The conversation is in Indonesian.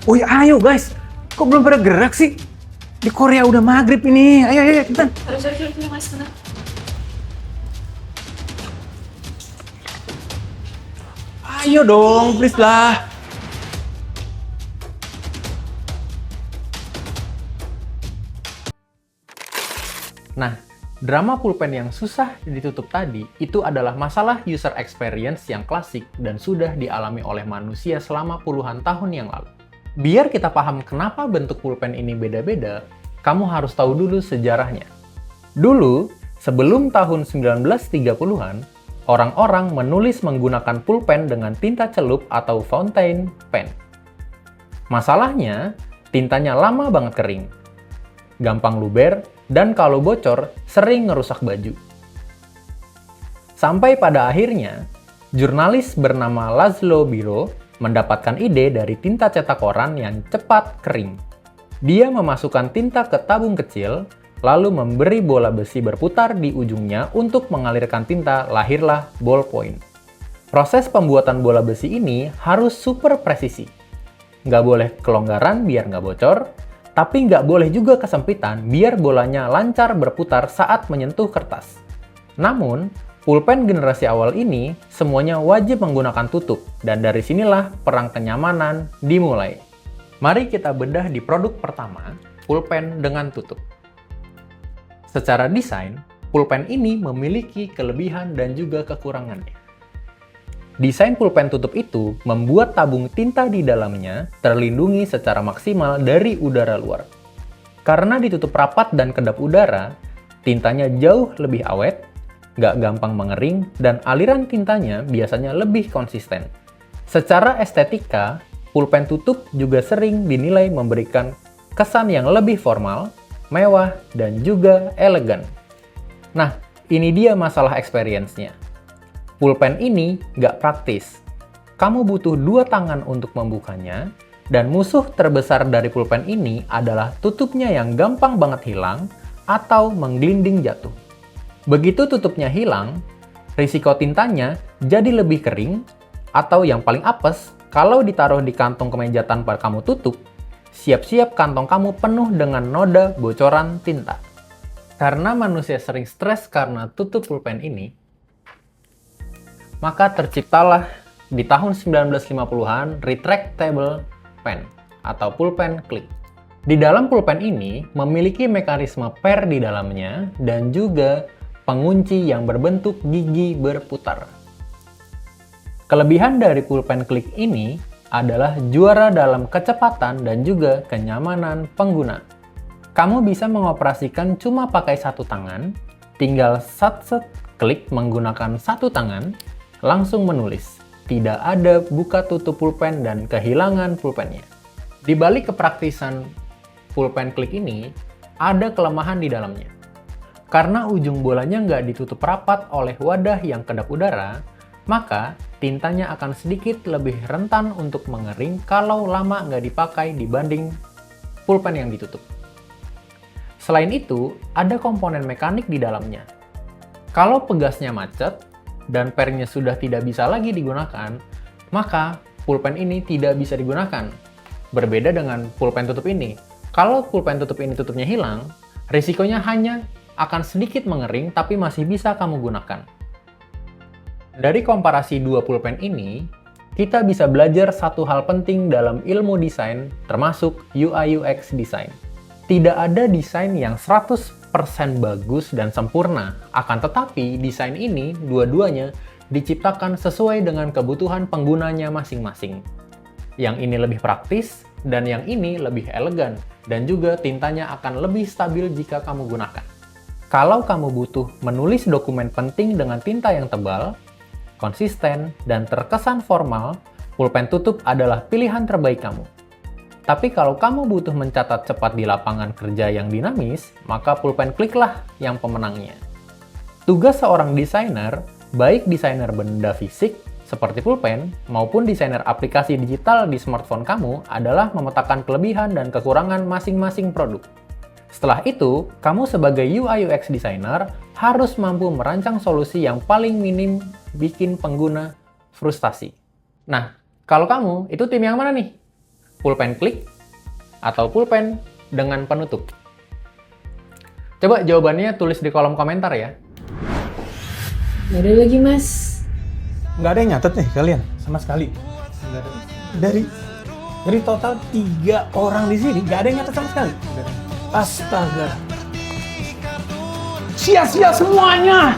Woi, ayo guys. Kok belum pada gerak sih? Di Korea udah maghrib ini. Ayo, ayo, kita. Sorry, mas, benar. Ayo dong, please lah. Nah, drama pulpen yang susah ditutup tadi itu adalah masalah user experience yang klasik dan sudah dialami oleh manusia selama puluhan tahun yang lalu. Biar kita paham kenapa bentuk pulpen ini beda-beda, kamu harus tahu dulu sejarahnya. Dulu, sebelum tahun 1930-an, orang-orang menulis menggunakan pulpen dengan tinta celup atau fountain pen. Masalahnya, tintanya lama banget kering, gampang luber, dan kalau bocor, sering ngerusak baju. Sampai pada akhirnya, jurnalis bernama Laszlo Biro mendapatkan ide dari tinta cetak koran yang cepat kering. Dia memasukkan tinta ke tabung kecil, lalu memberi bola besi berputar di ujungnya untuk mengalirkan tinta, lahirlah ballpoint. Proses pembuatan bola besi ini harus super presisi. Nggak boleh kelonggaran biar nggak bocor, tapi nggak boleh juga kesempitan biar bolanya lancar berputar saat menyentuh kertas. Namun, pulpen generasi awal ini semuanya wajib menggunakan tutup, dan dari sinilah perang kenyamanan dimulai. Mari kita bedah di produk pertama, pulpen dengan tutup. Secara desain, pulpen ini memiliki kelebihan dan juga kekurangannya. Desain pulpen tutup itu membuat tabung tinta di dalamnya terlindungi secara maksimal dari udara luar. Karena ditutup rapat dan kedap udara, tintanya jauh lebih awet, nggak gampang mengering, dan aliran tintanya biasanya lebih konsisten. Secara estetika, pulpen tutup juga sering dinilai memberikan kesan yang lebih formal, mewah, dan juga elegan. Nah, ini dia masalah experience-nya. Pulpen ini nggak praktis. Kamu butuh 2 tangan untuk membukanya, dan musuh terbesar dari pulpen ini adalah tutupnya yang gampang banget hilang atau menggelinding jatuh. Begitu tutupnya hilang, risiko tintanya jadi lebih kering, atau yang paling apes, kalau ditaruh di kantong kemeja tanpa kamu tutup, siap-siap kantong kamu penuh dengan noda bocoran tinta. Karena manusia sering stres karena tutup pulpen ini, maka terciptalah di tahun 1950-an retractable pen atau pulpen klik. Di dalam pulpen ini memiliki mekanisme per di dalamnya dan juga pengunci yang berbentuk gigi berputar. Kelebihan dari pulpen klik ini adalah juara dalam kecepatan dan juga kenyamanan pengguna. Kamu bisa mengoperasikan cuma pakai 1 tangan, tinggal set klik menggunakan 1 tangan, langsung menulis. Tidak ada buka tutup pulpen dan kehilangan pulpennya. Di balik kepraktisan pulpen klik ini, ada kelemahan di dalamnya. Karena ujung bolanya nggak ditutup rapat oleh wadah yang kedap udara, maka tintanya akan sedikit lebih rentan untuk mengering kalau lama nggak dipakai dibanding pulpen yang ditutup. Selain itu, ada komponen mekanik di dalamnya. Kalau pegasnya macet, dan pernya sudah tidak bisa lagi digunakan, maka pulpen ini tidak bisa digunakan. Berbeda dengan pulpen tutup ini. Kalau pulpen tutup ini tutupnya hilang, risikonya hanya akan sedikit mengering tapi masih bisa kamu gunakan. Dari komparasi 2 pulpen ini, kita bisa belajar satu hal penting dalam ilmu desain, termasuk UI UX design. Tidak ada desain yang 100% bagus dan sempurna, akan tetapi desain ini dua-duanya diciptakan sesuai dengan kebutuhan penggunanya masing-masing. Yang ini lebih praktis, dan yang ini lebih elegan, dan juga tintanya akan lebih stabil jika kamu gunakan. Kalau kamu butuh menulis dokumen penting dengan tinta yang tebal, konsisten, dan terkesan formal, pulpen tutup adalah pilihan terbaik kamu. Tapi kalau kamu butuh mencatat cepat di lapangan kerja yang dinamis, maka pulpen kliklah yang pemenangnya. Tugas seorang desainer, baik desainer benda fisik seperti pulpen maupun desainer aplikasi digital di smartphone kamu adalah memetakan kelebihan dan kekurangan masing-masing produk. Setelah itu, kamu sebagai UI UX designer harus mampu merancang solusi yang paling minim bikin pengguna frustasi. Nah, kalau kamu, itu tim yang mana nih? pulpen klik, atau pulpen dengan penutup? Coba jawabannya tulis di kolom komentar ya. Nggak ada lagi, Mas. Nggak ada yang nyatet nih kalian sama sekali. Dari total 3 orang di sini nggak ada yang nyatet sama sekali. Astaga. Sia-sia semuanya.